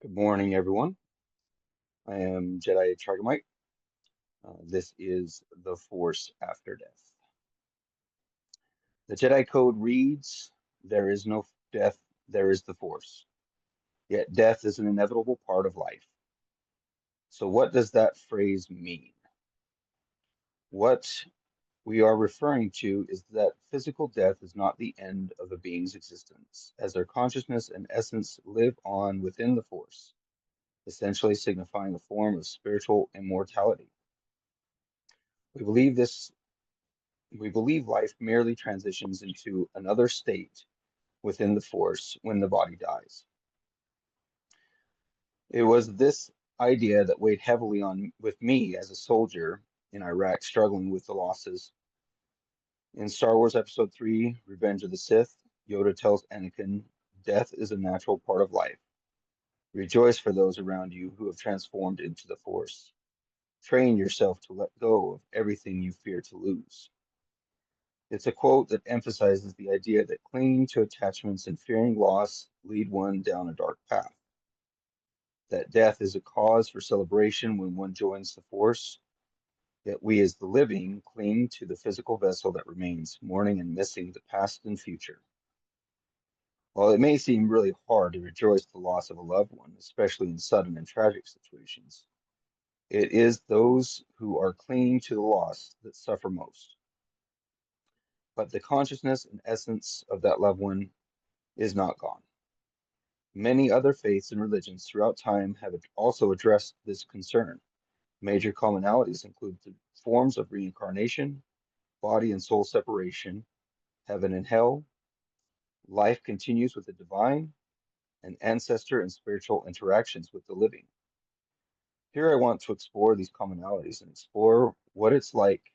Good morning, everyone. I am Jedi Tragamite. This is the Force After Death. The Jedi Code reads, "There is no death, there is the Force. Yet death is an inevitable part of life." So, what does that phrase mean? What we are referring to is that physical death is not the end of a being's existence, as their consciousness and essence live on within the Force, essentially signifying a form of spiritual immortality. We believe this We believe life merely transitions into another state within the Force when the body dies. It was this idea that weighed heavily on with me as a soldier in Iraq struggling with the losses. In Star Wars Episode 3, Revenge of the Sith, Yoda tells Anakin, "Death is a natural part of life. Rejoice for those around you who have transformed into the Force. Train yourself to let go of everything you fear to lose." It's a quote that emphasizes the idea that clinging to attachments and fearing loss lead one down a dark path. That death is a cause for celebration when one joins the Force, yet we as the living cling to the physical vessel that remains, mourning and missing the past and future. While it may seem really hard to rejoice the loss of a loved one, especially in sudden and tragic situations, it is those who are clinging to the loss that suffer most. But the consciousness and essence of that loved one is not gone. Many other faiths and religions throughout time have also addressed this concern. Major commonalities include the forms of reincarnation, body and soul separation, heaven and hell, life continues with the divine, and ancestor and spiritual interactions with the living. Here I want to explore these commonalities and explore what it's like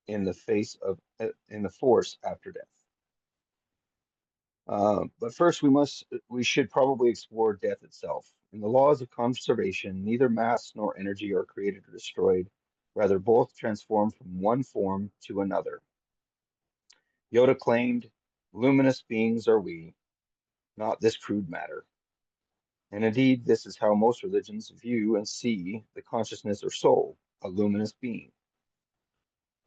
in the in the Force after death. But first, we should probably explore death itself. In the laws of conservation, neither mass nor energy are created or destroyed. Rather, both transform from one form to another. Yoda claimed, "Luminous beings are we, not this crude matter." And indeed, this is how most religions view and see the consciousness or soul, a luminous being.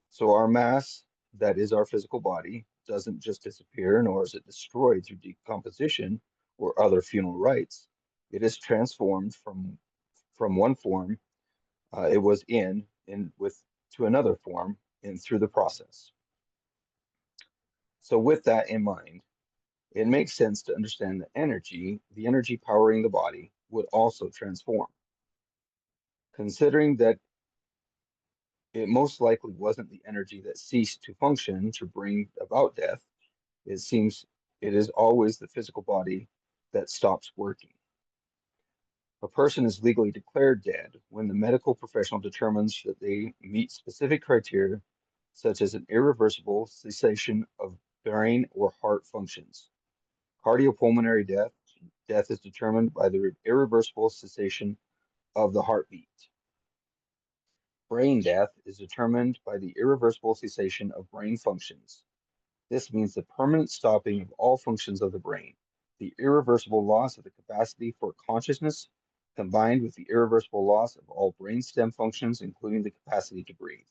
So our mass, that is our physical body, doesn't just disappear, nor is it destroyed through decomposition or other funeral rites. It is transformed from one form it was in with to another form in through the process. So with that in mind, it makes sense to understand that the energy powering the body, would also transform. Considering that it most likely wasn't the energy that ceased to function to bring about death, it seems it is always the physical body that stops working. A person is legally declared dead when the medical professional determines that they meet specific criteria, such as an irreversible cessation of brain or heart functions. Cardiopulmonary death is determined by the irreversible cessation of the heartbeat. Brain death is determined by the irreversible cessation of brain functions. This means the permanent stopping of all functions of the brain, the irreversible loss of the capacity for consciousness, combined with the irreversible loss of all brainstem functions, including the capacity to breathe.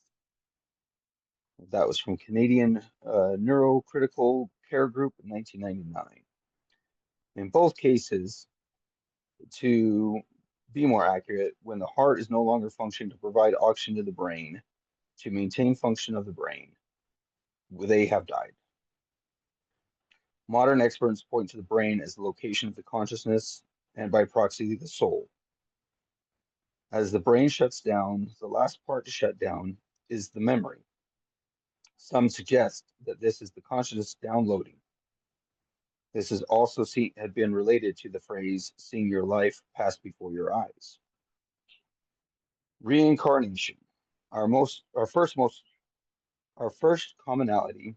That was from Canadian Neurocritical Care Group in 1999. In both cases, to be more accurate, when the heart is no longer functioning to provide oxygen to the brain to maintain function of the brain, they have died. Modern experts point to the brain as the location of the consciousness and by proxy the soul. As the brain shuts down, the last part to shut down is the memory. Some suggest that this is the consciousness downloading. This has also had been related to the phrase "seeing your life pass before your eyes." Reincarnation. Our first commonality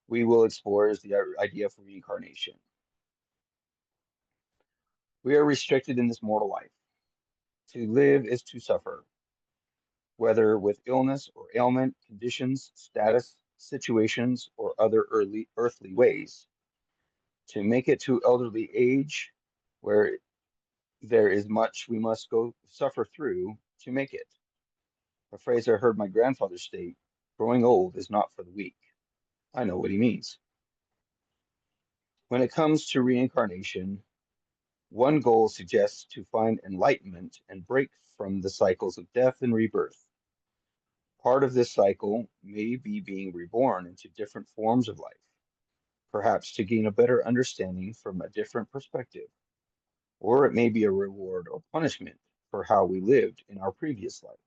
we will explore is the idea of reincarnation. We are restricted in this mortal life. To live is to suffer, whether with illness or ailment, conditions, status, situations, or other earthly ways. To make it to elderly age, where There is much we must go suffer through to make it. A phrase I heard my grandfather state, growing old is not for the weak. I know what he means. When it comes to reincarnation, one goal suggests to find enlightenment and break from the cycles of death and rebirth. Part of this cycle may be being reborn into different forms of life, perhaps to gain a better understanding from a different perspective, or it may be a reward or punishment for how we lived in our previous life.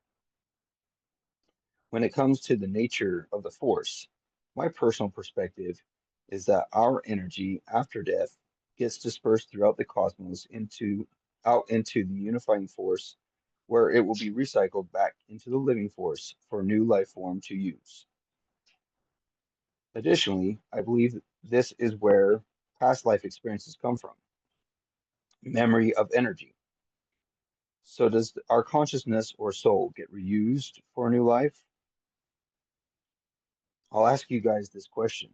When it comes to the nature of the Force, my personal perspective is that our energy after death gets dispersed throughout the cosmos out into the unifying force where it will be recycled back into the living force for a new life form to use. Additionally, I believe this is where past life experiences come from, memory of energy. So does our consciousness or soul get reused for a new life? I'll ask you guys this question.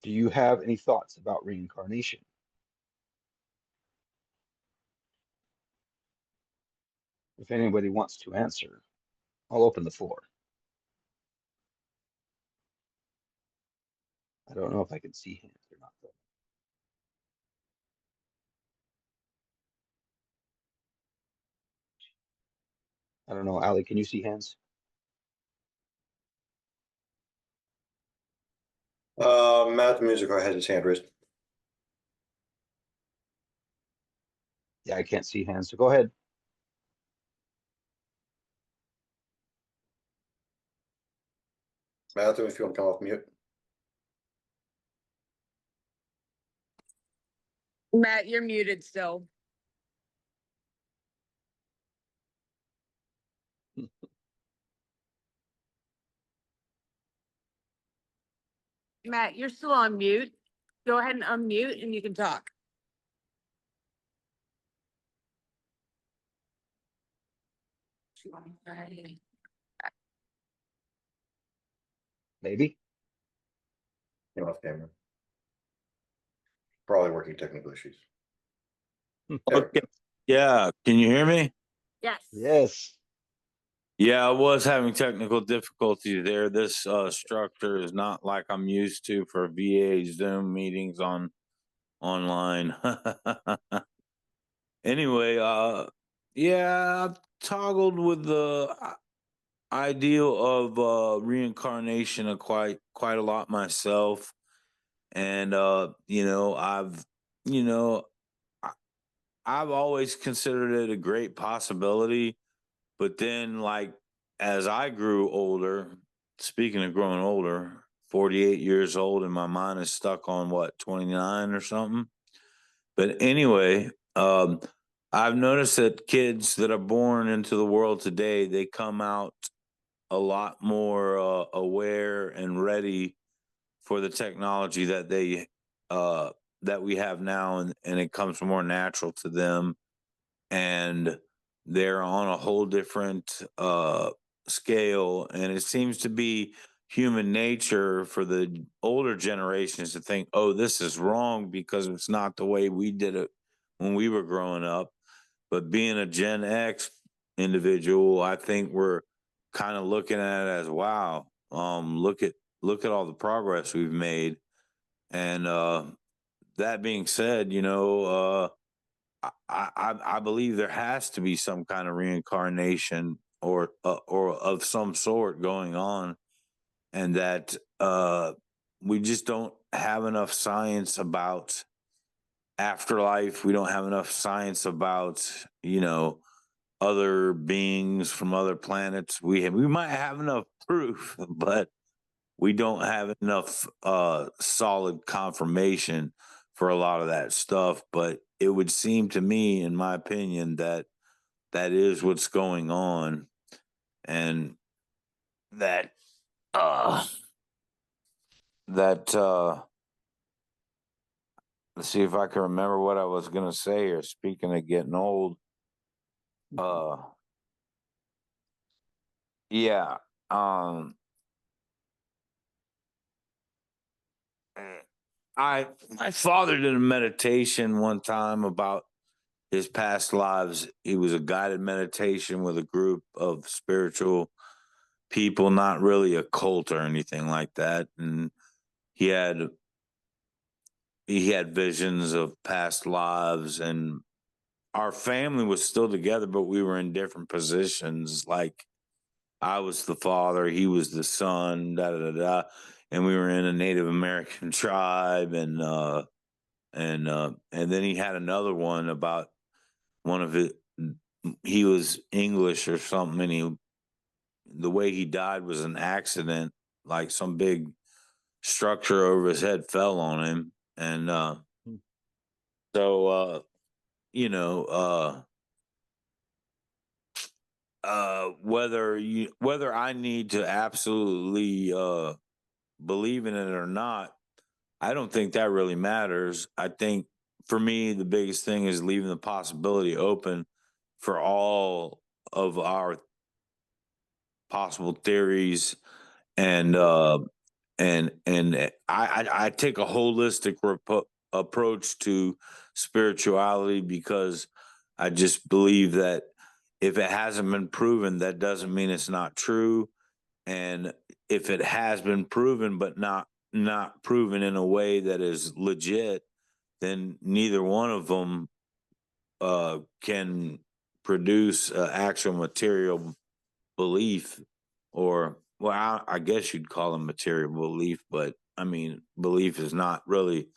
Do you have any thoughts about reincarnation? If anybody wants to answer, I'll open the floor. I don't know if I can see hands or not, though. I don't know. Allie, can you see hands? Matt the Music has his hand raised. Yeah, I can't see hands, so go ahead. Matthew, if you want to come off mute. Matt, you're muted still. Matt, you're still on mute. Go ahead and unmute and you can talk. Maybe. You're off camera. Probably working technical issues. Okay. Yeah. Can you hear me? Yes. Yes. Yeah, I was having technical difficulties there. This structure is not like I'm used to for VA Zoom meetings online. Anyway, yeah, I've toggled with the ideal of reincarnation quite a lot myself. And you know, I- I've always considered it a great possibility. But then, like, as I grew older, speaking of growing older, 48 years old, and my mind is stuck on what, 29 or something. But anyway, I've noticed that kids that are born into the world today, they come out a lot more aware and ready for the technology that we have now, and it comes more natural to them, and they're on a whole different scale. And it seems to be human nature for the older generations to think, oh, this is wrong because it's not the way we did it when we were growing up. But being a Gen X individual, I think we're kind of looking at it as, wow, look at all the progress we've made. And that being said, I believe there has to be some kind of reincarnation or of some sort going on, and that we just don't have enough science about afterlife. We don't have enough science about other beings from other planets. We might have enough proof, but we don't have enough solid confirmation for a lot of that stuff. But it would seem to me, in my opinion, that that is what's going on, and that uh that let's see if I can remember what I was gonna say here. Speaking of getting old, uh yeah, um I my father did a meditation one time about his past lives. He was a guided meditation with a group of spiritual people, not really a cult or anything like that. And he had visions of past lives, and our family was still together, but we were in different positions. Like I was the father, he was the son, da da da da, and we were in a Native American tribe, and then he had another one about one of it. He was English or something, and the way he died was an accident, like some big structure over his head fell on him, and so you know, whether I need to absolutely believe in it or not, I don't think that really matters. I think for me, the biggest thing is leaving the possibility open for all of our possible theories, and I take a holistic approach to spirituality, because I just believe that if it hasn't been proven, that doesn't mean it's not true. And if it has been proven, but not proven in a way that is legit, then neither one of them can produce actual material belief, or well, I guess you'd call them material belief, but I mean, belief is not really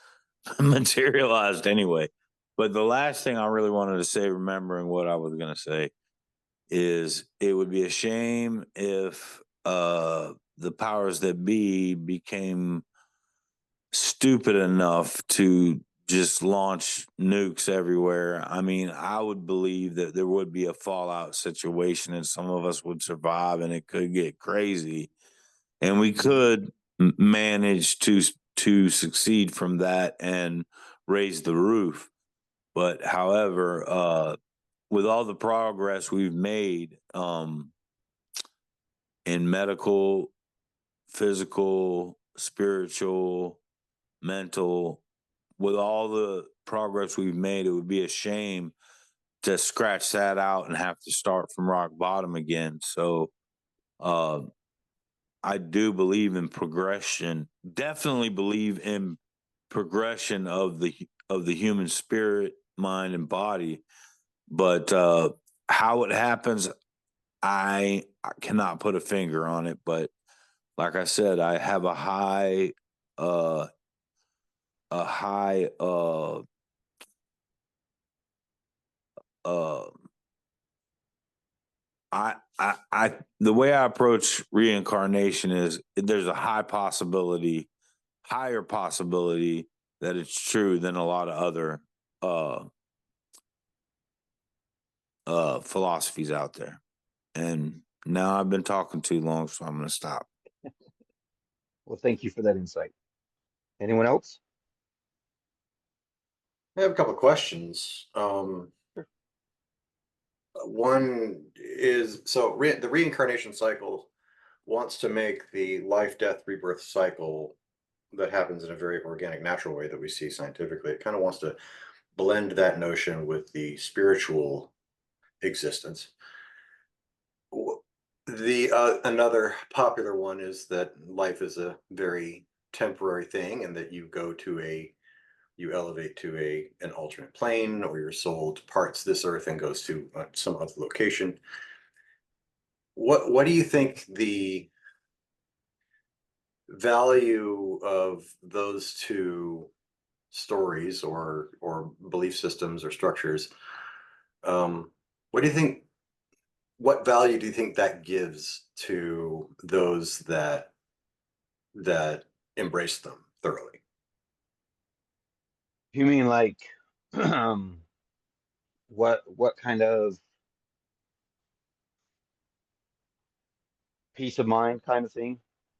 materialized anyway. But the last thing I really wanted to say, remembering what I was going to say, is it would be a shame if the powers that be became stupid enough to just launch nukes everywhere. I mean, I would believe that there would be a fallout situation and some of us would survive, and it could get crazy, and we could manage to succeed from that and raise the roof. But however, with all the progress we've made in medical, physical, spiritual, mental, with all the progress we've made, it would be a shame to scratch that out and have to start from rock bottom again. So uh, I do believe in progression. Definitely believe in progression of the human spirit, mind, and body. But how it happens, I cannot put a finger on it. But like I said, I have uh, a high uh the way I approach reincarnation is there's a higher possibility that it's true than a lot of other uh philosophies out there. And now I've been talking too long, so I'm gonna stop. Well, thank you for that insight. Anyone else? I have a couple of questions. Sure. One is, so the reincarnation cycle wants to make the life, death, rebirth cycle that happens in a very organic, natural way that we see scientifically. It kind of wants to blend that notion with the spiritual existence. The another popular one is that life is a very temporary thing, and that you elevate to an alternate plane, or your soul departs this earth and goes to some other location. What do you think the value of those two stories or belief systems or structures? What do you think? What value do you think that gives to those that embrace them thoroughly? You mean like um, what kind of peace of mind kind of thing?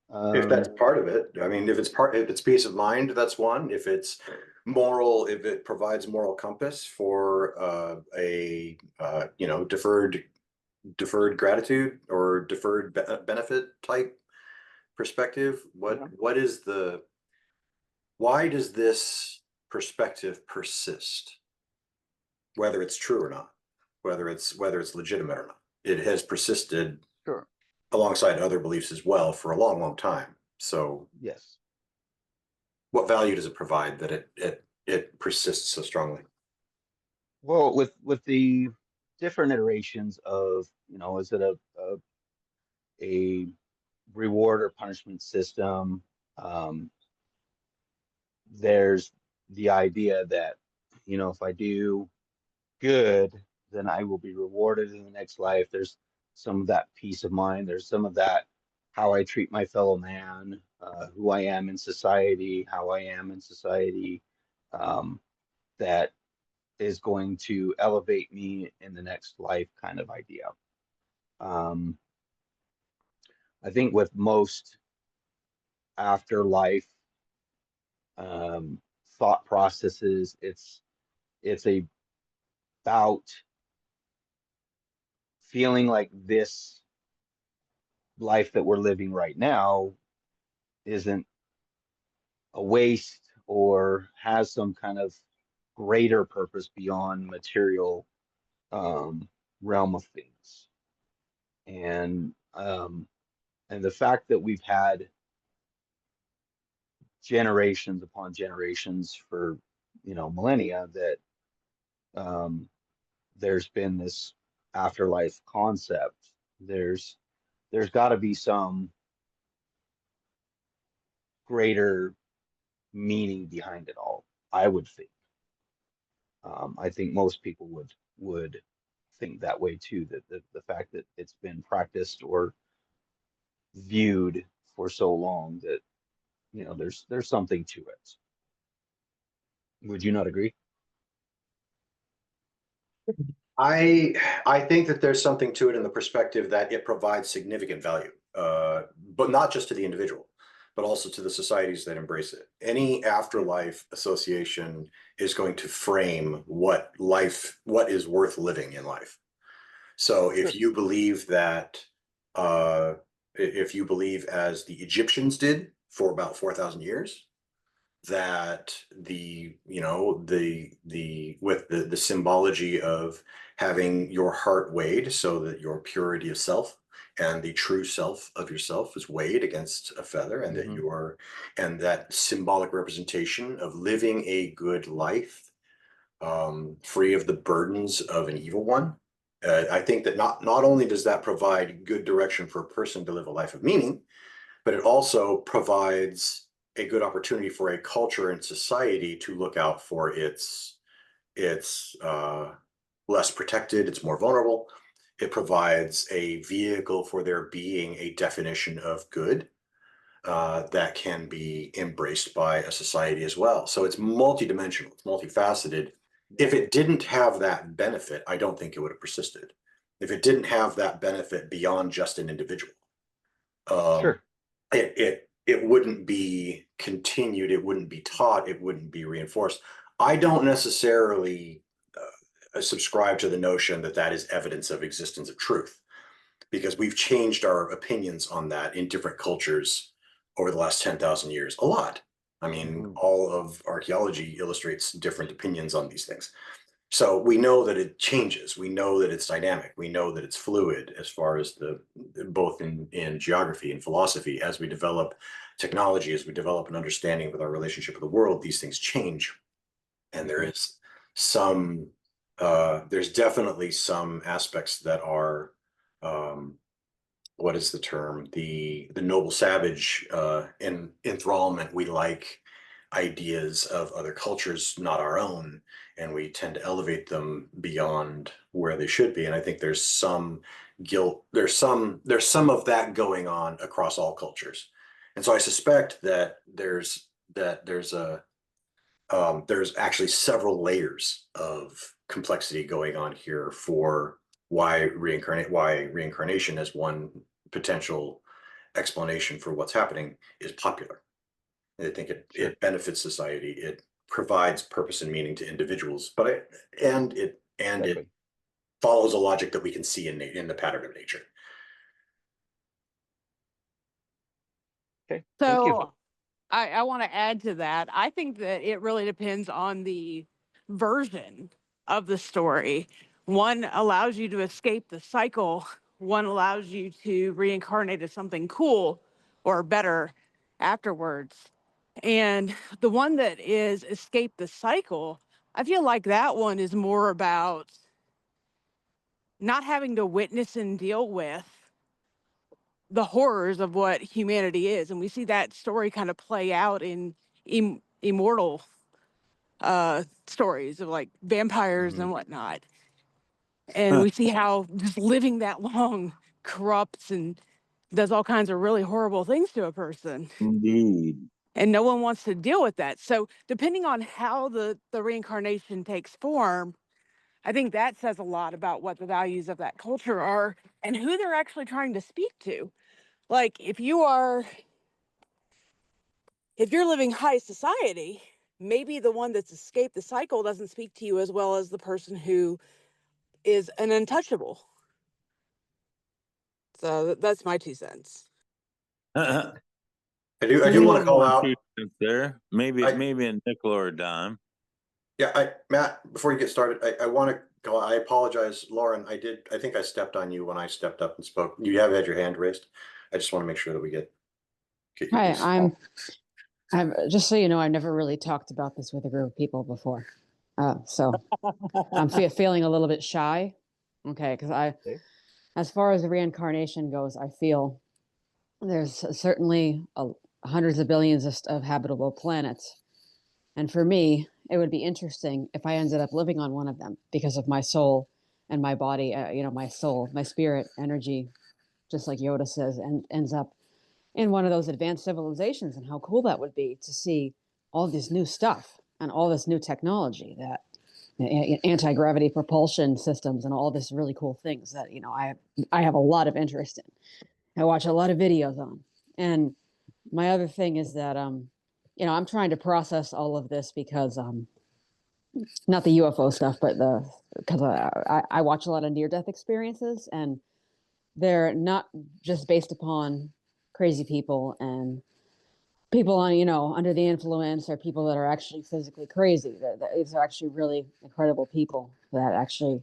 If that's part of it, I mean, if it's peace of mind, that's one. If it's moral, if it provides moral compass for deferred gratitude or deferred benefit type perspective, Yeah. what is the why does this perspective persist? whether it's true or not, whether it's legitimate or not. It has persisted Sure. alongside other beliefs as well for a long, long time. So Yes. what value does it provide that it persists so strongly? Well, with the different iterations of, is it a reward or punishment system? Um, there's the idea that, if I do good, then I will be rewarded in the next life. There's some of that peace of mind. There's some of that how I treat my fellow man, who I am in society, how I am in society, um, that is going to elevate me in the next life kind of idea. Um, I think with most afterlife um, thought processes, it's about feeling like this life that we're living right now isn't a waste or has some kind of greater purpose beyond material um, realm of things. And the fact that we've had generations upon generations for millennia that um, there's been this afterlife concept. There's got to be some greater meaning behind it all, I would think. I think most people would think that way too, that the fact that it's been practiced or viewed for so long that there's something to it. Would you not agree? I think that there's something to it in the perspective that it provides significant value, but not just to the individual, but also to the societies that embrace it. Any afterlife association is going to frame what is worth living in life. So Sure. if you believe that, if you believe as the Egyptians did for about 4,000 years, that with the symbology of having your heart weighed so that your purity of self and the true self of yourself is weighed against a feather, and that Mhm. and that symbolic representation of living a good life, free of the burdens of an evil one. I think that not only does that provide good direction for a person to live a life of meaning, but it also provides a good opportunity for a culture and society to look out for its less protected, it's more vulnerable. It provides a vehicle for there being a definition of good that can be embraced by a society as well. So it's multidimensional, it's multifaceted. If it didn't have that benefit, I don't think it would have persisted. If it didn't have that benefit beyond just an individual, um, Sure. it wouldn't be continued, it wouldn't be taught, it wouldn't be reinforced. I don't necessarily subscribe to the notion that that is evidence of existence of truth, because we've changed our opinions on that in different cultures over the last 10,000 years a lot. I mean, Mhm. all of archaeology illustrates different opinions on these things. So we know that it changes. We know that it's dynamic. We know that it's fluid as far as both in geography and philosophy. As we develop technology, as we develop an understanding with our relationship with the world, these things change. And there Mhm. is some, there's definitely some aspects that are, um, what is the term? The noble savage in enthrallment. We like ideas of other cultures, not our own, and we tend to elevate them beyond where they should be. And I think there's some guilt, there's some of that going on across all cultures. And so I suspect that there's actually several layers of complexity going on here for why reincarnation as one potential explanation for what's happening is popular. I think Sure. it benefits society. It provides purpose and meaning to individuals, but it Exactly. follows a logic that we can see in the pattern of nature. Okay. Thank you. So I want to add to that. I think that it really depends on the version of the story. One allows you to escape the cycle. One allows you to reincarnate as something cool or better afterwards. And the one that is escape the cycle, I feel like that one is more about not having to witness and deal with the horrors of what humanity is. And we see that story kind of play out in immortal stories of like vampires and whatnot. And we see how just living that long corrupts and does all kinds of really horrible things to a person. Indeed. And no one wants to deal with that. So depending on how the reincarnation takes form, I think that says a lot about what the values of that culture are and who they're actually trying to speak to. Like if you're living high society, maybe the one that's escaped the cycle doesn't speak to you as well as the person who is an untouchable. So that's my 2 cents. I do Maybe want to call one or out. two cents there. Maybe I- maybe a nickel or a dime. Yeah, Matt, before you get started, I want to go, I apologize, Lauren, I think I stepped on you when I stepped up and spoke. You have had your hand raised. I just want to make sure that we get you. Hi, I'm just so you know, I've never really talked about this with a group of people before. So I'm feeling a little bit shy. Okay, because Okay. as far as the reincarnation goes, I feel there's certainly hundreds of billions of habitable planets. And for me, it would be interesting if I ended up living on one of them because of my soul and my body, my soul, my spirit, energy, just like Yoda says, and ends up in one of those advanced civilizations, and how cool that would be to see all this new stuff and all this new technology, that anti-gravity propulsion systems and all this really cool things that I have a lot of interest in. I watch a lot of videos on. And my other thing is that I'm trying to process all of this because not the UFO stuff, but because I watch a lot of near-death experiences, and they're not just based upon crazy people and people on under the influence, or people that are actually physically crazy. These are actually really incredible people that actually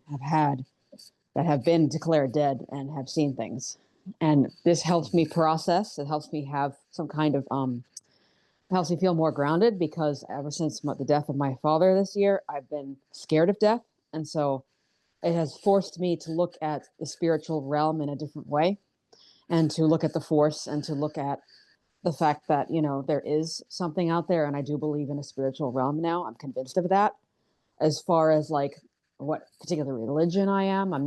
have been declared dead and have seen things. And this helps me process. It helps me have some kind of helps me feel more grounded, because ever since the death of my father this year, I've been scared of death. And so it has forced me to look at the spiritual realm in a different way, and to look at the force, and to look at the fact that there is something out there. And I do believe in a spiritual realm now. I'm convinced of that. As far as like what particular religion I am, I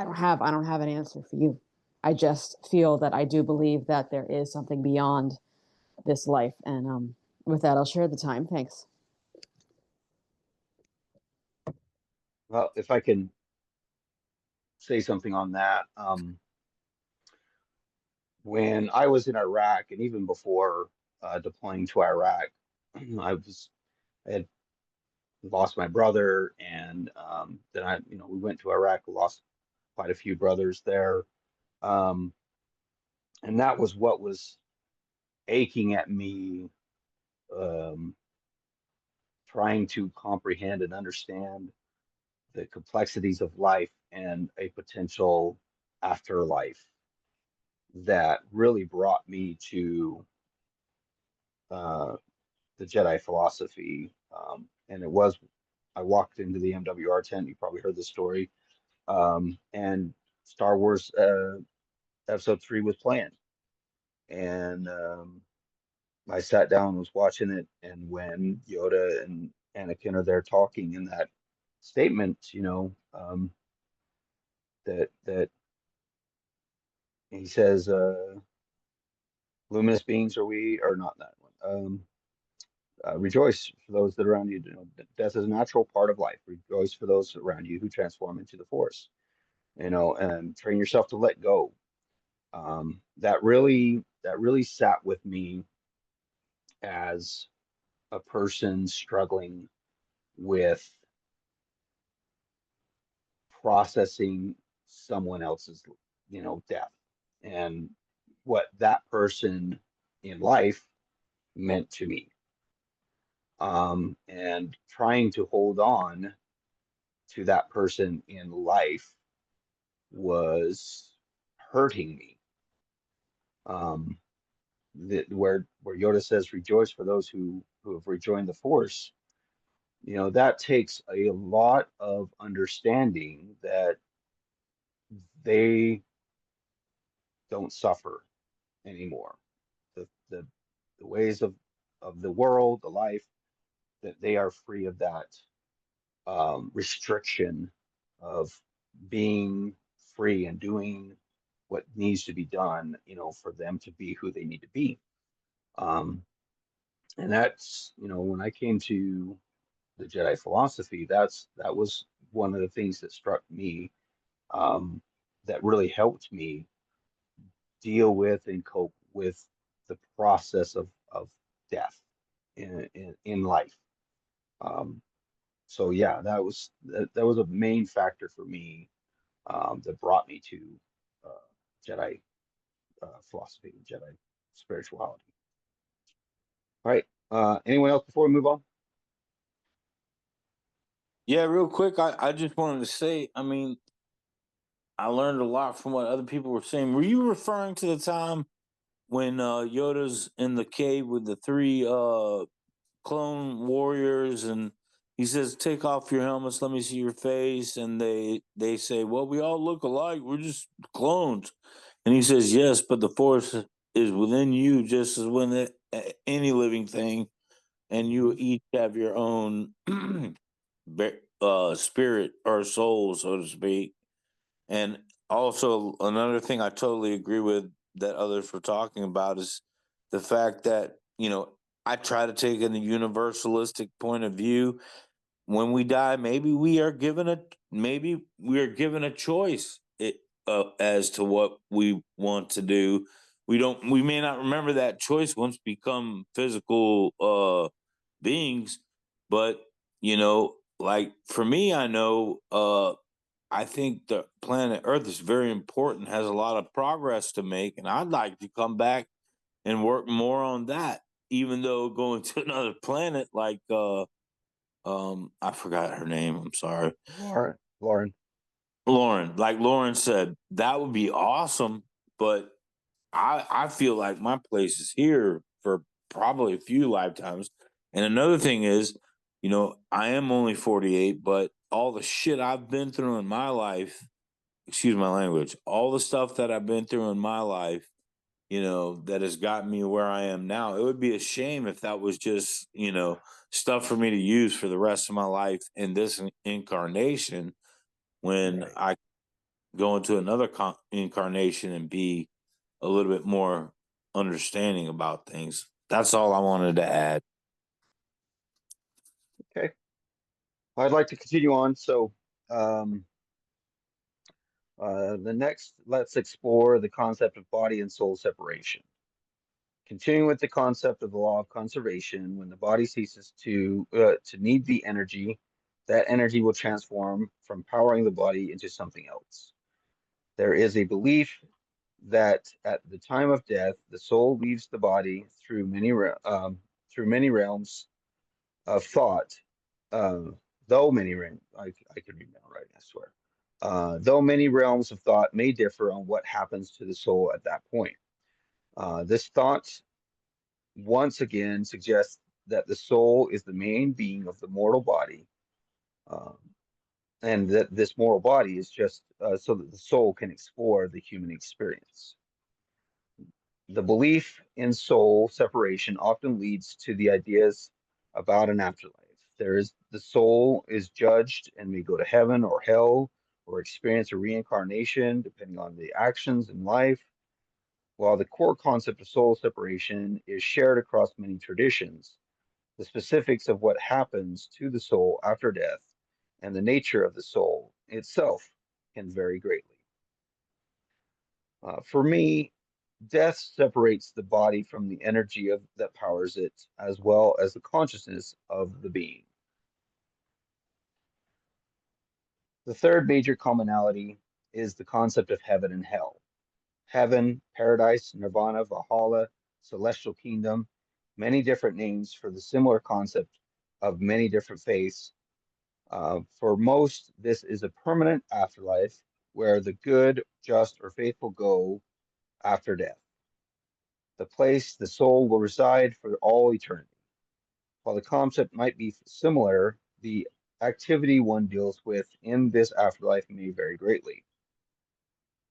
don't have an answer for you. I just feel that I do believe that there is something beyond this life. And with that, I'll share the time. Thanks. Well, if I can say something on that, when I was in Iraq, and even before deploying to Iraq, I had lost my brother, and then we went to Iraq, lost quite a few brothers there, um, and that was what was aching at me, um, trying to comprehend and understand the complexities of life and a potential afterlife, that really brought me to uh, the Jedi philosophy. And I walked into the MWR tent. You probably heard the story. And Star Wars Episode 3 was playing. And I sat down and was watching it. And when Yoda and Anakin are there talking in that statement, that he says, luminous beings are we, or not that one. Rejoice for those that are around you. Death is a natural part of life. Rejoice for those around you who transform into the Force. And train yourself to let go. That really sat with me as a person struggling with processing someone else's, death, and what that person in life meant to me. And trying to hold on to that person in life was hurting me. Where Yoda says, "Rejoice for those who have rejoined the Force." You know, that takes a lot of understanding that they don't suffer anymore. The ways of the world, the life, that they are free of that restriction of being free and doing what needs to be done, you know, for them to be who they need to be. Um, and that's, you know, when I came to the Jedi philosophy, that was one of the things that struck me, that really helped me deal with and cope with the process of death in life. Um, so yeah, that was a main factor for me, that brought me to uh, Jedi philosophy, Jedi spirituality. All right. Anyone else before we move on? Yeah, real quick, I just wanted to say, I mean, I learned a lot from what other people were saying. Were you referring to the time when Yoda's in the cave with the three clone warriors, and he says, "Take off your helmets, let me see your face," and they say, "Well, we all look alike, we're just clones," and he says, "Yes, but the Force is within you just as when any living thing, and you each have your own spirit or soul, so to speak." And also, another thing I totally agree with that others were talking about is the fact that, you know, I try to take a universalistic point of view. When we die, maybe we are given a choice as to what we want to do. We may not remember that choice once we become physical beings, but you know, like for me, I know I think the planet Earth is very important, has a lot of progress to make, and I'd like to come back and work more on that. Even though going to another planet, like I forgot her name. I'm sorry, Lauren. Lauren. Like Lauren said, that would be awesome. But I feel like my place is here for probably a few lifetimes. And another thing is, you know, I am only 48, but all the shit I've been through in my life, excuse my language, all the stuff that I've been through in my life, you know, that has gotten me where I am now. It would be a shame if that was just, you know, stuff for me to use for the rest of my life in this incarnation when Right. I go into another incarnation and be a little bit more understanding about things. That's all I wanted to add. Okay. I'd like to continue on. So, um, the next, let's explore the concept of body and soul separation. Continuing with the concept of the law of conservation, when the body ceases to need the energy, that energy will transform from powering the body into something else. There is a belief that at the time of death, the soul leaves the body through many realms of thought. Uh, though many realms, I can read now, right? I swear. Though many realms of thought may differ on what happens to the soul at that point. This thought once again suggests that the soul is the main being of the mortal body, um, and that this mortal body is just so that the soul can explore the human experience. The belief in soul separation often leads to the ideas about an afterlife. The soul is judged and may go to heaven or hell or experience a reincarnation depending on the actions in life. While the core concept of soul separation is shared across many traditions, the specifics of what happens to the soul after death and the nature of the soul itself can vary greatly. For me, death separates the body from the energy that powers it, as well as the consciousness of the being. The third major commonality is the concept of heaven and hell. Heaven, paradise, nirvana, Valhalla, celestial kingdom, many different names for the similar concept of many different faiths. For most, this is a permanent afterlife where the good, just, or faithful go after death, the place the soul will reside for all eternity. While the concept might be similar, the activity one deals with in this afterlife may vary greatly.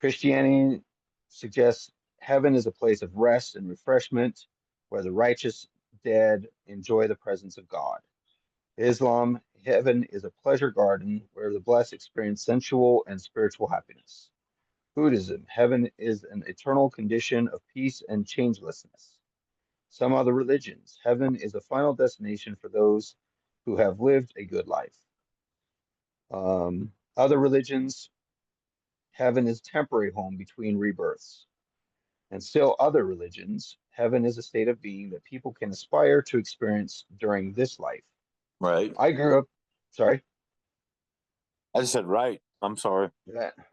Christianity suggests heaven is a place of rest and refreshment where the righteous dead enjoy the presence of God. Islam, heaven is a pleasure garden where the blessed experience sensual and spiritual happiness. Buddhism, heaven is an eternal condition of peace and changelessness. Some other religions, heaven is a final destination for those who have lived a good life. Other religions, heaven is temporary home between rebirths. And still other religions, heaven is a state of being that people can aspire to experience during this life. Right. I grew up, sorry, I just said right. I'm sorry.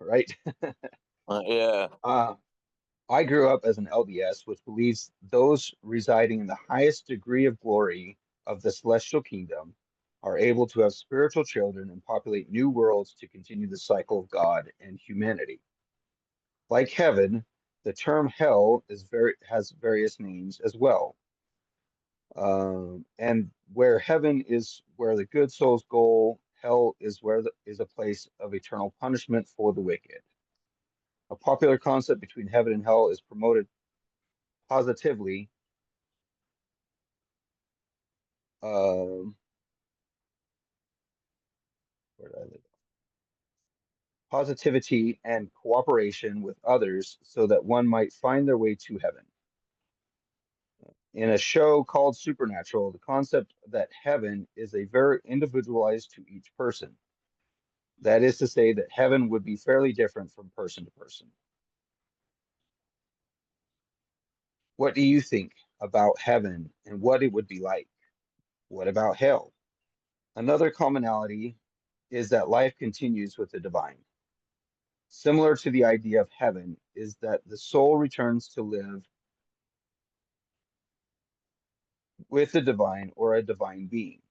right? Yeah. I grew up as an LDS, which believes those residing in the highest degree of glory of the celestial kingdom are able to have spiritual children and populate new worlds to continue the cycle of God and humanity. Like heaven, the term hell has various names as well. And where heaven is where the good souls go, hell is is a place of eternal punishment for the wicked. A popular concept between heaven and hell is promoted positively. Um, where did I live? Positivity and cooperation with others so that one might find their way to heaven. In a show called Supernatural, the concept that heaven is a very individualized to each person. That is to say, that heaven would be fairly different from person to person. What do you think about heaven and what it would be like? What about hell? Another commonality is that life continues with the divine. Similar to the idea of heaven is that the soul returns to live with the divine or a divine being.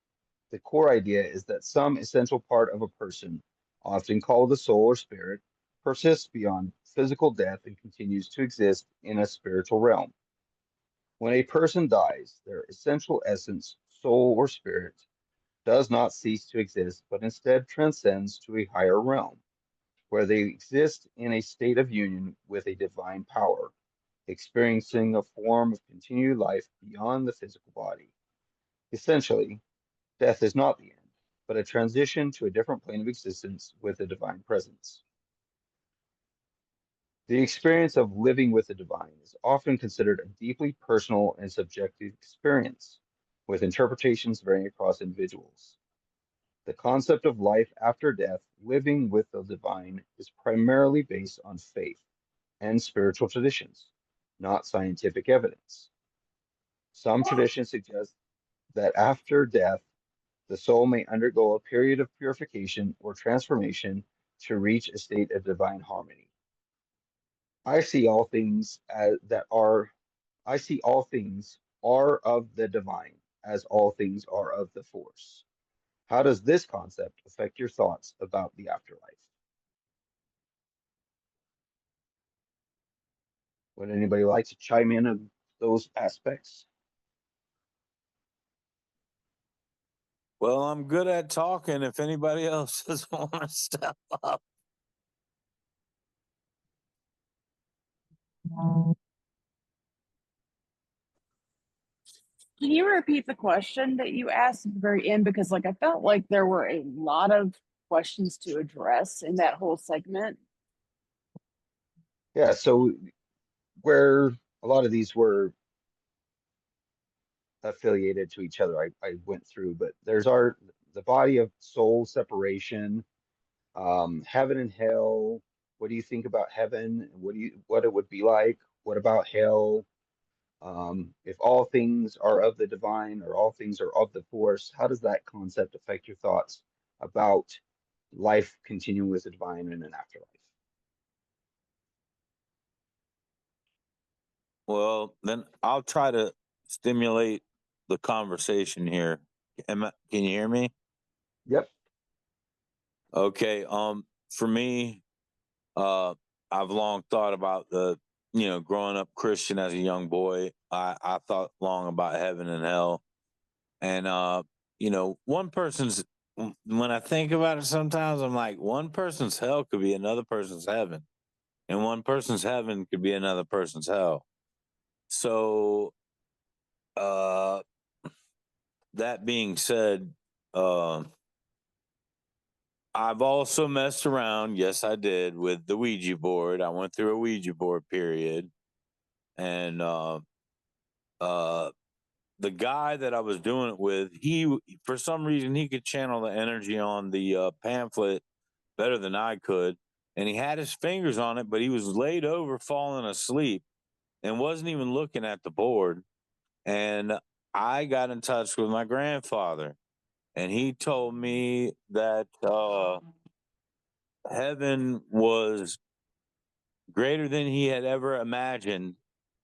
The core idea is that some essential part of a person, often called the soul or spirit, persists beyond physical death and continues to exist in a spiritual realm. When a person dies, their essential essence, soul or spirit, does not cease to exist, but instead transcends to a higher realm, where they exist in a state of union with a divine power, experiencing a form of continued life beyond the physical body. Essentially, death is not the end, but a transition to a different plane of existence with a divine presence. The experience of living with the divine is often considered a deeply personal and subjective experience, with interpretations varying across individuals. The concept of life after death, living with the divine, is primarily based on faith and spiritual traditions, not scientific evidence. Some traditions suggest that after death, the soul may undergo a period of purification or transformation to reach a state of divine harmony. I see all things as that are I see all things are of the divine, as all things are of the force. How does this concept affect your thoughts about the afterlife? Would anybody like to chime in on those aspects? Well, I'm good at talking. If anybody else doesn't want to step up. Can you repeat the question that you asked at the very end? Because like I felt like there were a lot of questions to address in that whole segment. Yeah, so where a lot of these were affiliated to each other, I went through, but there's the body of soul separation, heaven and hell. What do you think about heaven? What it would be like? What about hell? If all things are of the divine or all things are of the force, how does that concept affect your thoughts about life continuing with the divine in an afterlife? Well, then I'll try to stimulate the conversation here. Can you hear me? Yep. Okay. For me, I've long thought about growing up Christian as a young boy. I thought long about heaven and hell. And one person's when I think about it sometimes I'm like one person's hell could be another person's heaven. And one person's heaven could be another person's hell. So uh that being said, uh, I've also messed around, yes I did, with the Ouija board. I went through a Ouija board period, and uh the guy that I was doing it with, he for some reason he could channel the energy on the pamphlet better than I could, and he had his fingers on it, but he was laid over, falling asleep, and wasn't even looking at the board. And I got in touch with my grandfather, and he told me that heaven was greater than he had ever imagined,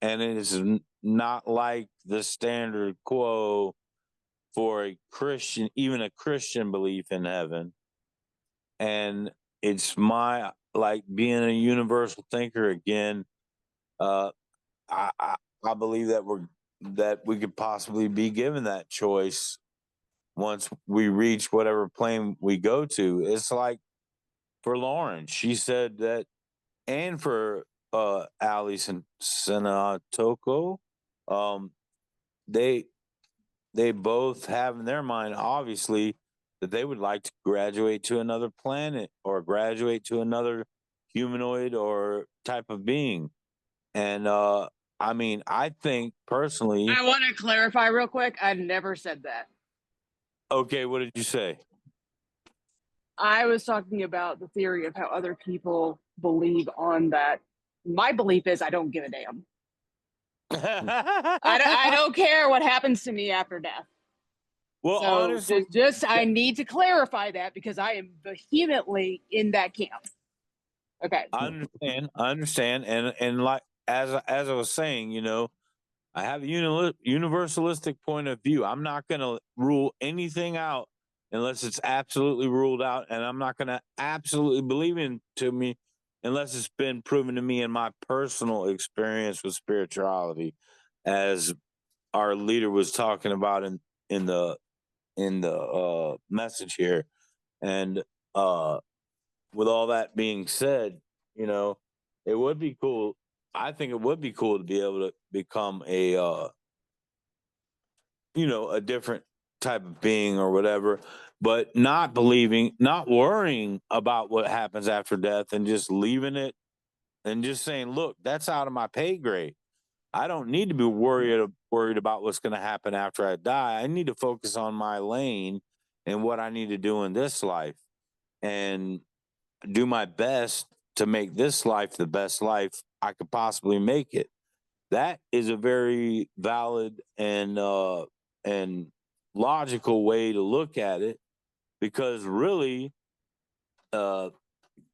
and it is not like the standard quo for a Christian, even a Christian belief in heaven. And it's my like being a universal thinker again. Uh, I believe that we could possibly be given that choice once we reach whatever plane we go to. It's like for Lauren, she said that, and for Alice and Senatoko, um, they they both have in their mind, obviously, that they would like to graduate to another planet or graduate to another humanoid or type of being. And I mean, I think personally, I want to clarify real quick. I never said that. okay, what did you say? I was talking about the theory of how other people believe on that. My belief is I don't give a damn. I don't care what happens to me after death. Well, So honestly, just I need to clarify that because I am vehemently in that camp. Okay. I understand, and like as I was saying, I have a universalistic point of view. I'm not going to rule anything out unless it's absolutely ruled out, and I'm not going to absolutely believe into me unless it's been proven to me in my personal experience with spirituality, as our leader was talking about in the message here. And uh, with all that being said, you know, it would be cool. I think it would be cool to be able to become a different type of being or whatever, but not believing, not worrying about what happens after death and just leaving it and just saying, look, that's out of my pay grade. I don't need to be worried about what's going to happen after I die. I need to focus on my lane and what I need to do in this life and do my best to make this life the best life I could possibly make it. That is a very valid and logical way to look at it, because really uh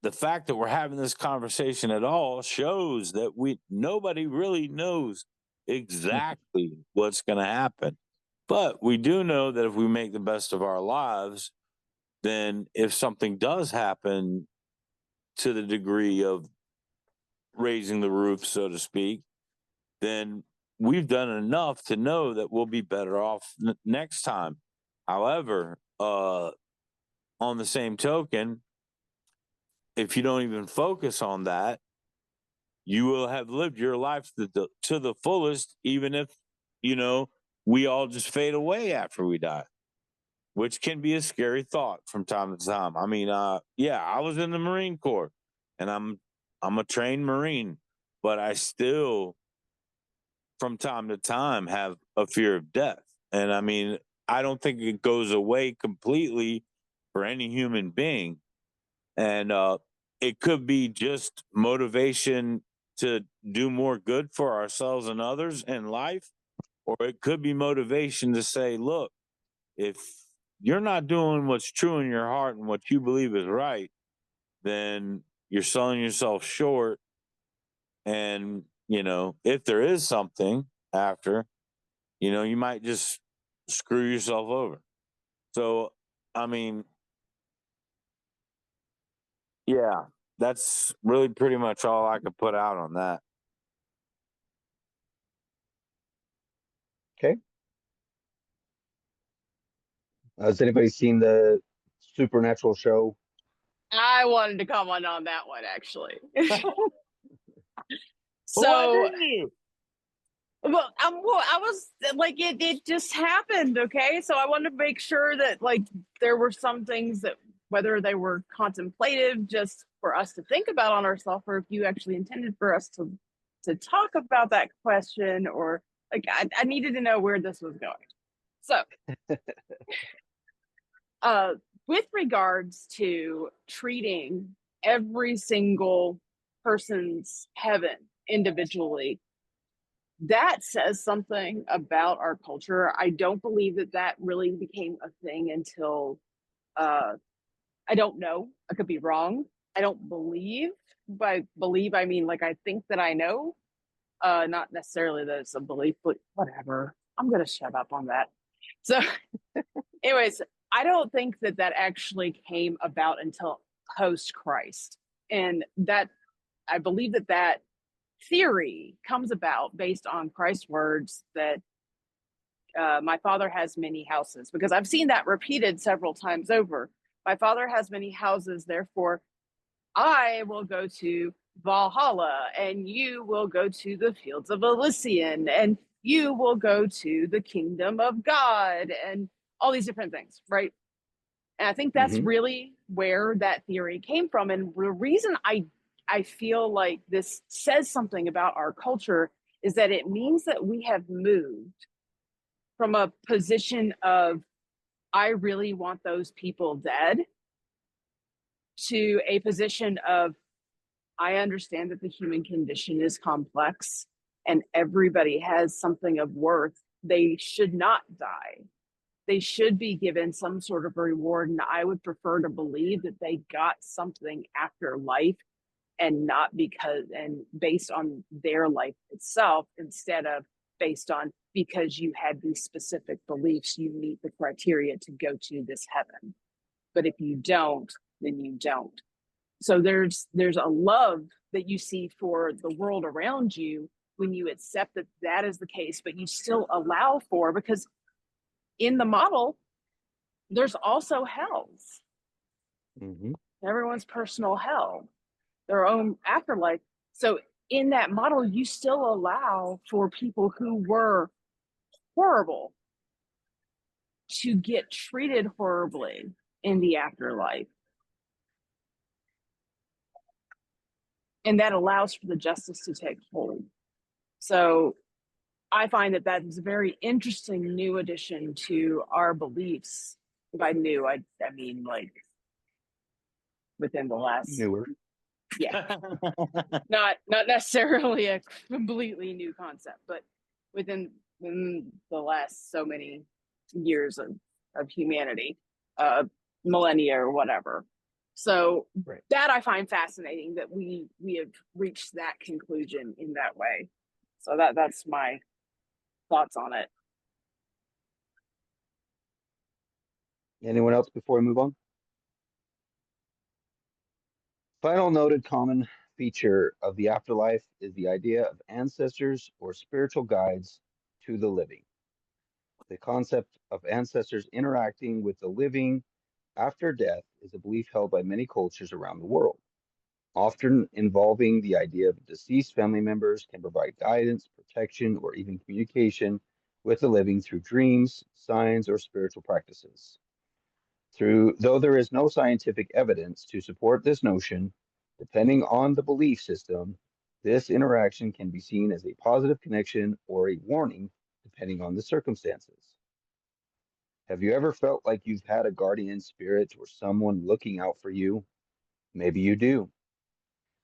the fact that we're having this conversation at all shows that nobody really knows exactly what's going to happen. But we do know that if we make the best of our lives, then if something does happen to the degree of raising the roof, so to speak, then we've done enough to know that we'll be better off next time. However, on the same token, if you don't even focus on that, you will have lived your life to the fullest, even if, you know, we all just fade away after we die, which can be a scary thought from time to time. I mean, yeah, I was in the Marine Corps and I'm a trained Marine, but I still from time to time have a fear of death. And I mean, I don't think it goes away completely for any human being. And it could be just motivation to do more good for ourselves and others in life, or it could be motivation to say, look, if you're not doing what's true in your heart and what you believe is right, then you're selling yourself short. And, if there is something after, you might just screw yourself over. So, I mean, Yeah, that's really pretty much all I could put out on that. Okay. Has anybody seen the Supernatural show? I wanted to comment on that one actually. Why So, didn't you? well, I was like, it just happened. Okay. So I wanted to make sure that like there were some things that whether they were contemplative just for us to think about on ourselves, or if you actually intended for us to talk about that question, or like I needed to know where this was going. So uh with regards to treating every single person's heaven individually, that says something about our culture. I don't believe that that really became a thing until uh I don't know. I could be wrong. I don't believe. By believe I mean like I think that I know. Not necessarily that it's a belief, but whatever. I'm gonna shut up on that. So anyways, I don't think that that actually came about until post Christ. And that I believe that that theory comes about based on Christ's words that my father has many houses, because I've seen that repeated several times over. My father has many houses, therefore I will go to Valhalla, and you will go to the fields of Elysian, and you will go to the kingdom of God, and all these different things, right? And I think that's Hmm. really where that theory came from. And the reason I feel like this says something about our culture is that it means that we have moved from a position of I really want those people dead to a position of I understand that the human condition is complex and everybody has something of worth. They should not die. They should be given some sort of reward. And I would prefer to believe that they got something after life, and not because and based on their life itself, instead of based on because you had these specific beliefs, you meet the criteria to go to this heaven. But if you don't, then you don't. So there's a love that you see for the world around you when you accept that that is the case, but you still allow for, because in the model there's also hells, Hmm. everyone's personal hell, their own afterlife. So in that model you still allow for people who were horrible to get treated horribly in the afterlife, and that allows for the justice to take hold. So I find that that is a very interesting new addition to our beliefs. By new, I mean like within the last, Newer. yeah, not necessarily a completely new concept, but within the last so many years of humanity, millennia or whatever. So Right. that I find fascinating that we have reached that conclusion in that way. So that's my thoughts on it. Anyone else before we move on? Final noted common feature of the afterlife is the idea of ancestors or spiritual guides to the living. The concept of ancestors interacting with the living after death is a belief held by many cultures around the world, often involving the idea of deceased family members can provide guidance, protection, or even communication with the living through dreams, signs, or spiritual practices. Though there is no scientific evidence to support this notion, depending on the belief system, this interaction can be seen as a positive connection or a warning, depending on the circumstances. Have you ever felt like you've had a guardian spirit or someone looking out for you? Maybe you do.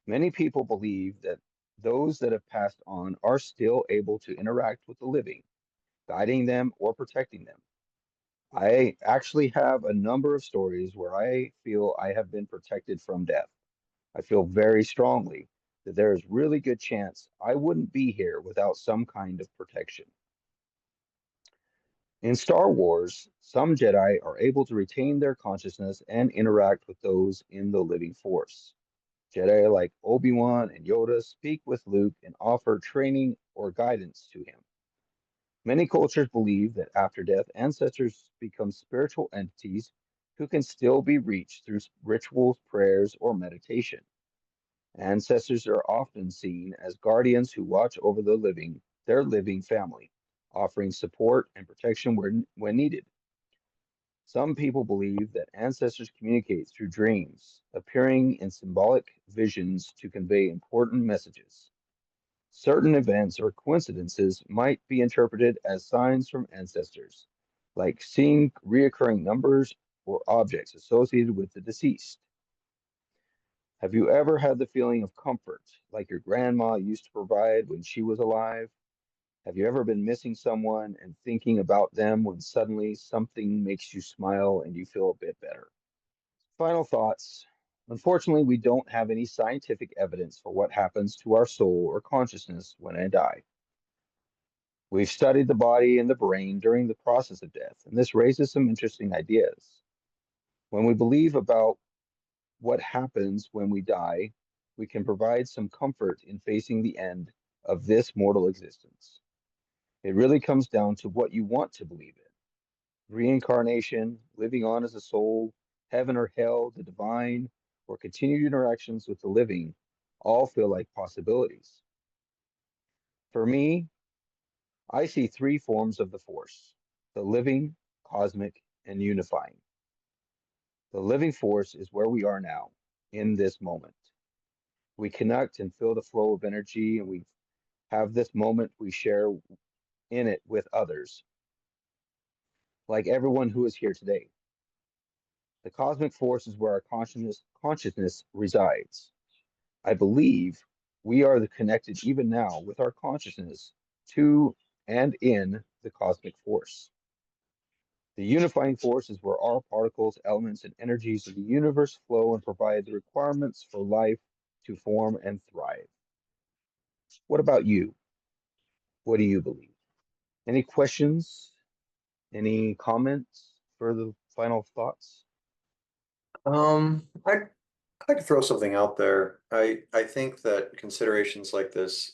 Many people believe that those that have passed on are still able to interact with the living, guiding them or protecting them. I actually have a number of stories where I feel I have been protected from death. I feel very strongly that there is really good chance I wouldn't be here without some kind of protection. In Star Wars, some Jedi are able to retain their consciousness and interact with those in the living force. Jedi like Obi-Wan and Yoda speak with Luke and offer training or guidance to him. Many cultures believe that after death, ancestors become spiritual entities who can still be reached through rituals, prayers, or meditation. Ancestors are often seen as guardians who watch over their living family, offering support and protection when needed. Some people believe that ancestors communicate through dreams, appearing in symbolic visions to convey important messages. Certain events or coincidences might be interpreted as signs from ancestors, like seeing reoccurring numbers or objects associated with the deceased. Have you ever had the feeling of comfort, like your grandma used to provide when she was alive? Have you ever been missing someone and thinking about them when suddenly something makes you smile and you feel a bit better? Final thoughts. Unfortunately, we don't have any scientific evidence for what happens to our soul or consciousness when I die. We've studied the body and the brain during the process of death, and this raises some interesting ideas. When we believe about what happens when we die, we can provide some comfort in facing the end of this mortal existence. It really comes down to what you want to believe in: reincarnation, living on as a soul, heaven or hell, the divine, or continued interactions with the living all feel like possibilities. For me, I see three forms of the Force: the living, cosmic, and unifying. The living force is where we are now, in this moment. We connect and feel the flow of energy, and we have this moment we share in it with others, like everyone who is here today. The cosmic force is where our consciousness resides. I believe we are connected even now with our consciousness to and in the cosmic force. The unifying force is where all particles, elements, and energies of the universe flow and provide the requirements for life to form and thrive. What about you? What do you believe? Any questions? Any comments for the final thoughts? I'd like to throw something out there. I think that considerations like this,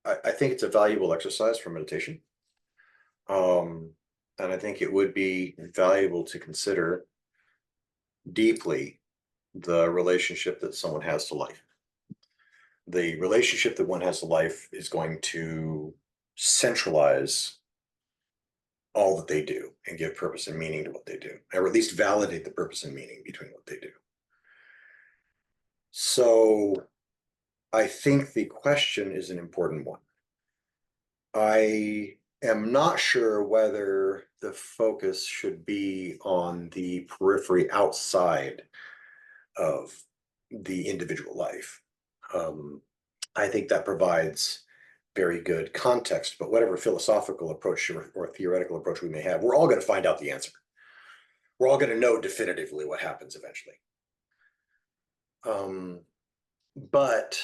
I think it's a valuable exercise for meditation. And I think it would be valuable to consider deeply the relationship that someone has to life. The relationship that one has to life is going to centralize all that they do and give purpose and meaning to what they do, or at least validate the purpose and meaning between what they do. So I think the question is an important one. I am not sure whether the focus should be on the periphery outside of the individual life. I think that provides very good context, but whatever philosophical approach or theoretical approach we may have, we're all going to find out the answer. We're all going to know definitively what happens eventually. But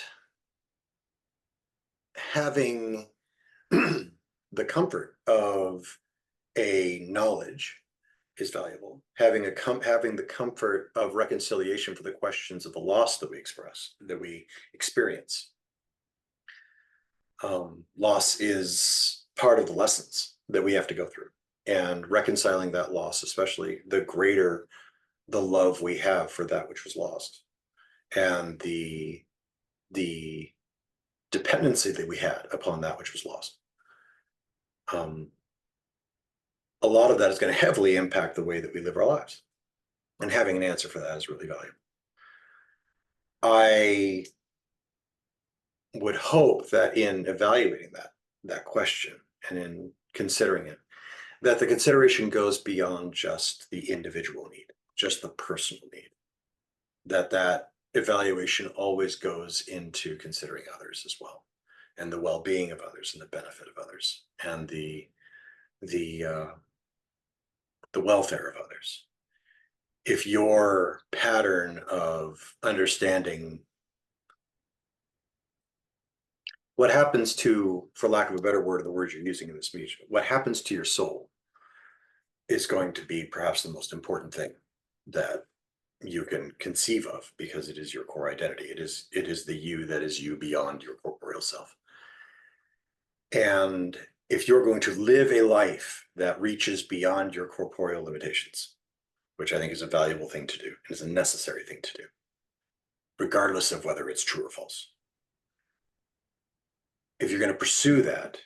having the comfort of a knowledge is valuable. Having the comfort of reconciliation for the questions of the loss that we experience. Loss is part of the lessons that we have to go through, and reconciling that loss, especially the greater the love we have for that which was lost, and the dependency that we had upon that which was lost. A lot of that is going to heavily impact the way that we live our lives, and having an answer for that is really valuable. I would hope that in evaluating that question and in considering it, that the consideration goes beyond just the individual need, just the personal need, that evaluation always goes into considering others as well, and the well-being of others and the benefit of others, and the welfare of others. If your pattern of understanding what happens to, for lack of a better word, the words you're using in the speech, what happens to your soul is going to be perhaps the most important thing that you can conceive of, because it is your core identity. It is the you that is you beyond your corporeal self. And if you're going to live a life that reaches beyond your corporeal limitations, which I think is a valuable thing to do, and is a necessary thing to do, regardless of whether it's true or false. If you're going to pursue that,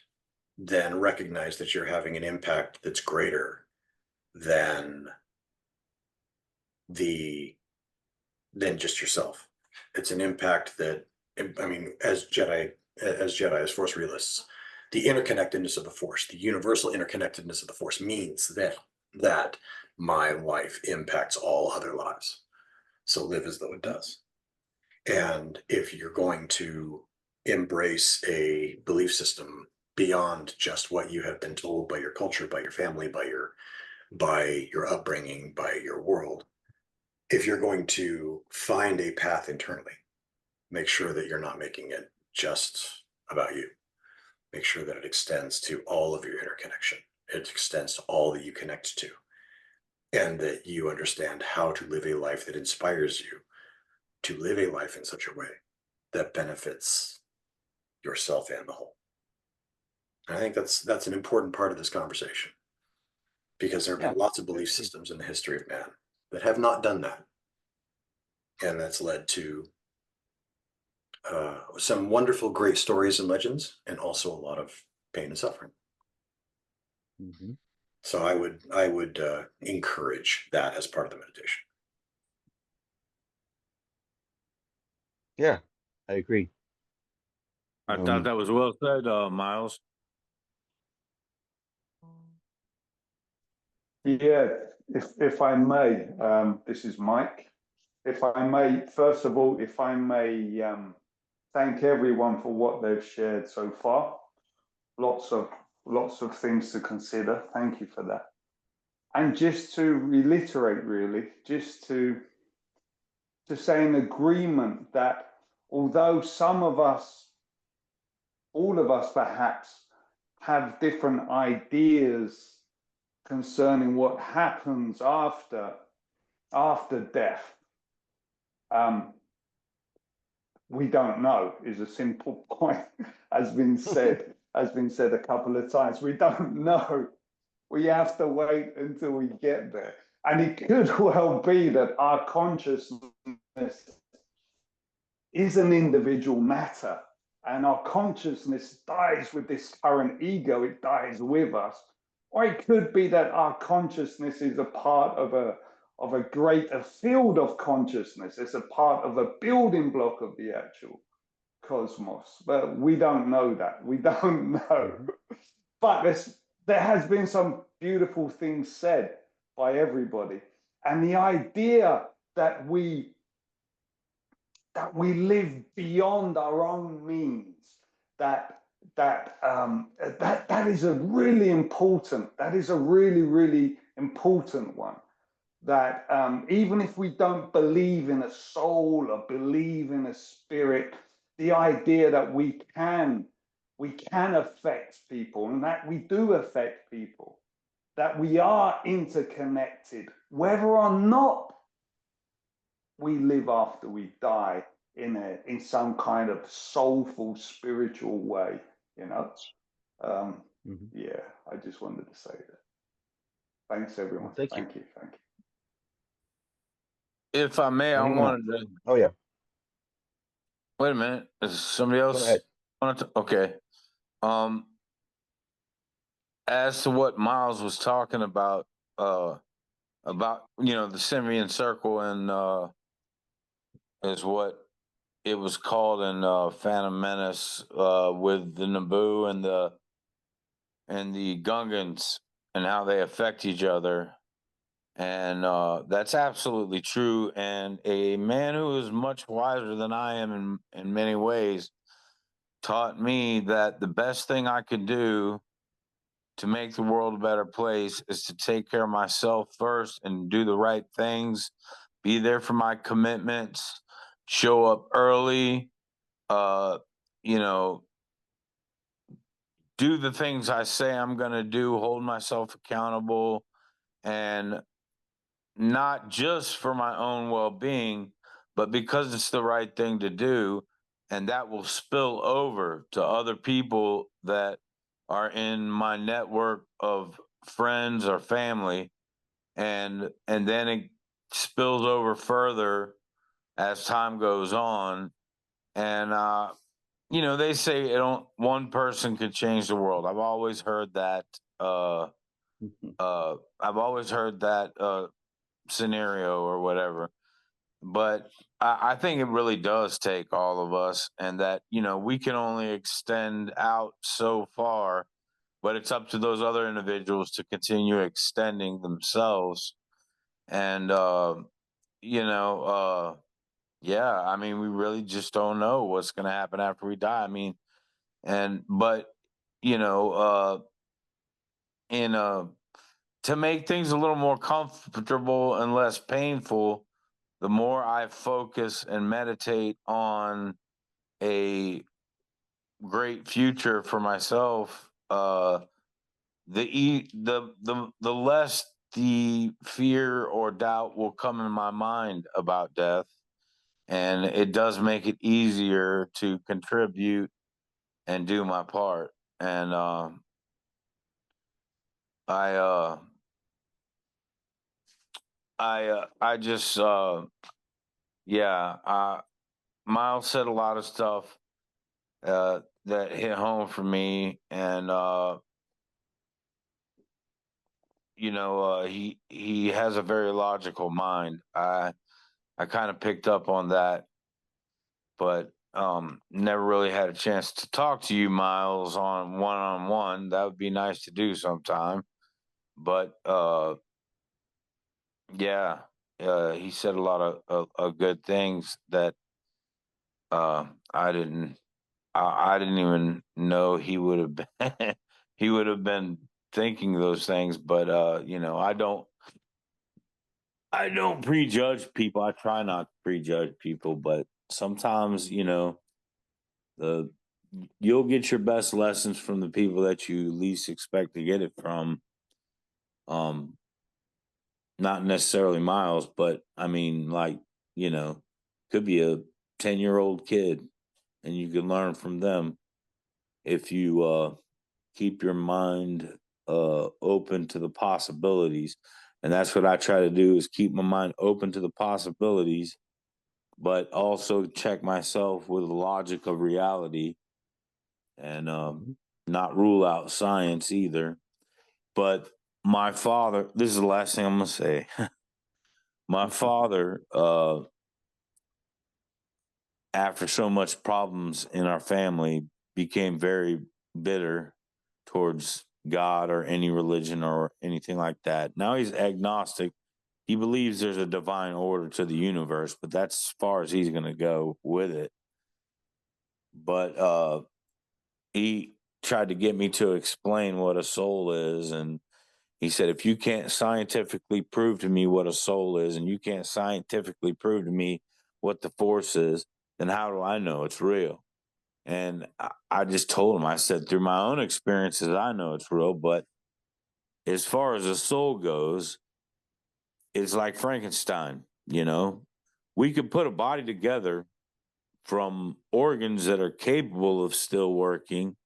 then recognize that you're having an impact that's greater than just yourself. It's an impact that, I mean, as Force realists, the interconnectedness of the Force, the universal interconnectedness of the Force means that my life impacts all other lives. So live as though it does. And if you're going to embrace a belief system beyond just what you have been told by your culture, by your family, by your upbringing, by your world, if you're going to find a path internally, make sure that you're not making it just about you. Make sure that it extends to all of your interconnection. It extends to all that you connect to, and that you understand how to live a life that inspires you to live a life in such a way that benefits yourself and the whole. And I think that's an important part of this conversation, because there have been lots of belief systems in the history of man that have not done that. And that's led to some wonderful, great stories and legends, and also a lot of pain and suffering. Mm-hmm. So I would encourage that as part of the meditation. Yeah, I agree. I thought that was well said, Miles. Yeah, if I may, this is Mike. If I may, first of all, if I may thank everyone for what they've shared so far. Lots of things to consider. Thank you for that. And just to reiterate, really, just to say in agreement that although some of us, all of us perhaps, have different ideas concerning what happens after death, we don't know, is a simple point, has been said a couple of times. We don't know. We have to wait until we get there. And it could well be that our consciousness is an individual matter, and our consciousness dies with this current ego, it dies with us. Or it could be that our consciousness is a part of a greater field of consciousness. It's a part of a building block of the actual cosmos. But we don't know that. We don't know. Mm-hmm. But there has been some beautiful things said by everybody. And the idea that we live beyond our own means, that is a really important, that is a really, really important one. That even if we don't believe in a soul or believe in a spirit, the idea that we can affect people, and that we do affect people, that we are interconnected, whether or not we live after we die in some kind of soulful, spiritual way, you know. Yeah, I just wanted to say that. Thanks, everyone. Well, thank you. Thank you. If I may, I wanted to. Oh yeah. Wait a minute. Is somebody else? Go ahead. Okay. As to what Miles was talking about the Simian circle, and is what it was called in Phantom Menace, with the Naboo and the Gungans, and how they affect each other. And that's absolutely true. And a man who is much wiser than I am in many ways taught me that the best thing I could do to make the world a better place is to take care of myself first and do the right things, be there for my commitments, show up early, do the things I say I'm going to do, hold myself accountable, and not just for my own well-being, but because it's the right thing to do, and that will spill over to other people that are in my network of friends or family, and then it spills over further as time goes on. And they say one person could change the world. I've always heard that. I've always heard that scenario or whatever. But I think it really does take all of us, and that we can only extend out so far, but it's up to those other individuals to continue extending themselves. And yeah, I mean, we really just don't know what's going to happen after we die. I mean, but you know, in to make things a little more comfortable and less painful, the more I focus and meditate on a great future for myself, the less the fear or doubt will come in my mind about death, and it does make it easier to contribute and do my part. And I I just yeah, Miles said a lot of stuff that hit home for me, and he has a very logical mind. I kind of picked up on that, but never really had a chance to talk to you, Miles, on one. That would be nice to do sometime. But yeah, he said a lot of good things that I didn't. I didn't even know he would have been. He would have been thinking those things. But I don't prejudge people. I try not to prejudge people, but sometimes the you'll get your best lessons from the people that you least expect to get it from. Um, Not necessarily Miles, but I mean, like, could be a 10-year-old kid, and you can learn from them if you keep your mind open to the possibilities. And that's what I try to do, is keep my mind open to the possibilities, but also check myself with the logic of reality, and not rule out science either. But my father, this is the last thing I'm going to say. My father, after so much problems in our family, became very bitter towards God or any religion or anything like that. Now he's agnostic. He believes there's a divine order to the universe, but that's as far as he's going to go with it. But he tried to get me to explain what a soul is. And he said, if you can't scientifically prove to me what a soul is, and you can't scientifically prove to me what the force is, then how do I know it's real? And I just told him, I said, through my own experiences, I know it's real. But as far as a soul goes, it's like Frankenstein, We could put a body together from organs that are capable of still working,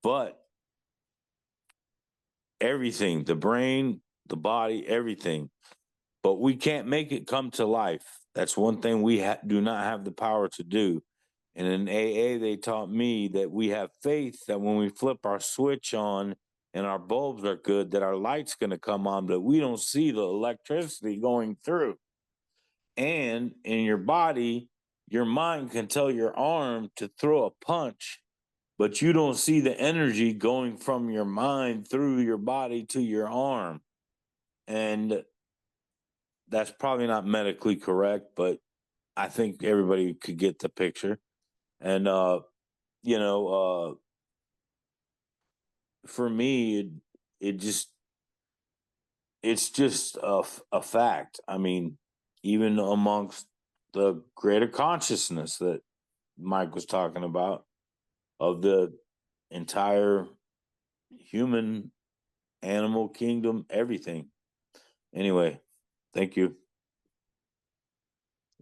but everything, the brain, the body, everything, but we can't make it come to life. That's one thing we do not have the power to do. And in AA, they taught me that we have faith that when we flip our switch on and our bulbs are good, that our light's going to come on, but we don't see the electricity going through. And in your body, your mind can tell your arm to throw a punch, but you don't see the energy going from your mind through your body to your arm. And that's probably not medically correct, but I think everybody could get the picture. And for me, it's just a fact. I mean, even amongst the greater consciousness that Mike was talking about, of the entire human, animal kingdom, everything. Anyway, thank you.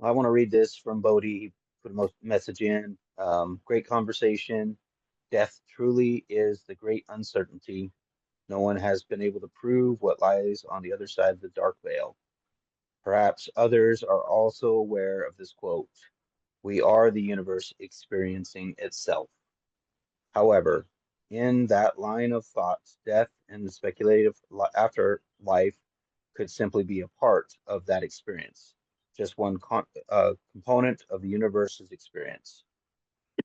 I want to read this from Bodhi. He put a message in. Great conversation. Death truly is the great uncertainty. No one has been able to prove what lies on the other side of the dark veil. Perhaps others are also aware of this quote. We are the universe experiencing itself. However, in that line of thought, death and the speculative afterlife could simply be a part of that experience, just one component of the universe's experience.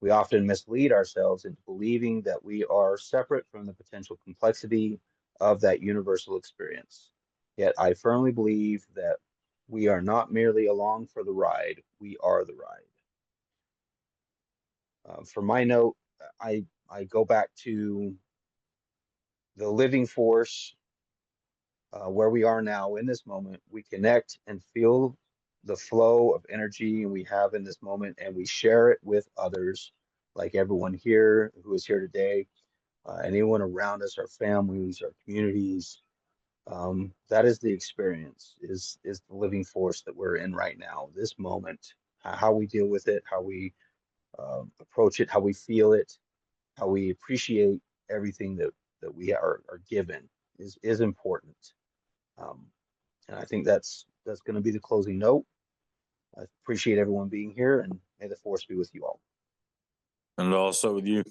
We often mislead ourselves into believing that we are separate from the potential complexity of that universal experience. Yet I firmly believe that we are not merely along for the ride, we are the ride. For my note, I go back to the living force where we are now in this moment. We connect and feel the flow of energy we have in this moment, and we share it with others, like everyone here who is here today, anyone around us, our families, our communities. That is the experience, is the living force that we're in right now, this moment. How we deal with it, how we approach it, how we feel it, how we appreciate everything that we are given is important. Um, and I think that's going to be the closing note. I appreciate everyone being here, and may the force be with you all. And also with you.